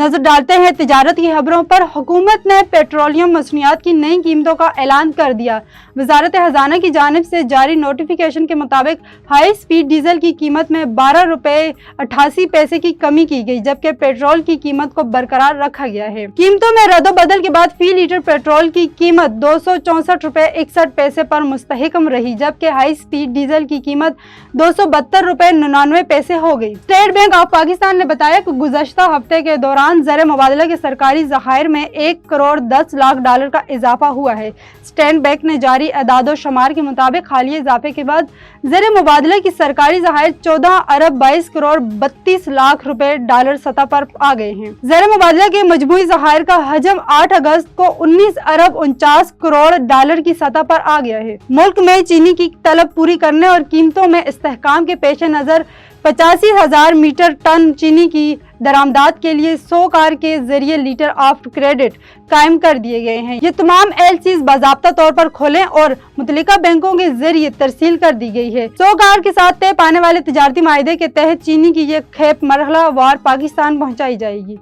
नजर डालते हैं तिजारत की खबरों पर। हुकूमत ने पेट्रोलियम मसनूआत की नई कीमतों का ऐलान कर दिया। वजारत खजाना की जानिब से जारी नोटिफिकेशन के मुताबिक हाई स्पीड डीजल की कीमत में 12 रुपए 88 पैसे की कमी की गई, जबकि पेट्रोल की कीमत को बरकरार रखा गया है। कीमतों में रद्दोबदल के बाद फी लीटर पेट्रोल की कीमत 264 रुपए 61 पैसे पर मुस्तहकम रही, जबकि हाई स्पीड डीजल की कीमत 272 रुपए 99 पैसे हो गई। स्टेट बैंक ऑफ पाकिस्तान ने बताया कि गुज़श्ता हफ्ते के दौरान ज़र मुबादला के सरकारी ज़खायर में 1 करोड़ 10 लाख डॉलर का इजाफा हुआ है। स्टेट बैंक ने जारी एदादो शुमार के मुताबिक हालिया इजाफे के बाद ज़र मुबादला की सरकारी ज़खायर 14 अरब 22 करोड़ 32 लाख रुपए डॉलर सतह पर आ गए हैं। ज़र मुबादला के मजमूई ज़खायर का हजम 8 अगस्त को 19 अरब 49 करोड़ डॉलर की सतह पर आ गया है। मुल्क में चीनी की तलब पूरी करने और कीमतों में इस्तेहकाम के पेश नज़र 85,000 मीटर टन चीनी की दरामदात के लिए 100 कार के जरिए लीटर ऑफ क्रेडिट कायम कर दिए गए हैं। ये तमाम एलसीज बाज़ाब्ता तौर पर खोलें और मुतल्लिका बैंकों के जरिए तरसील कर दी गई है। 100 कार के साथ तय पाने वाले तिजारती माहिदे के तहत चीनी की ये खेप मरहला वार पाकिस्तान पहुँचाई जाएगी।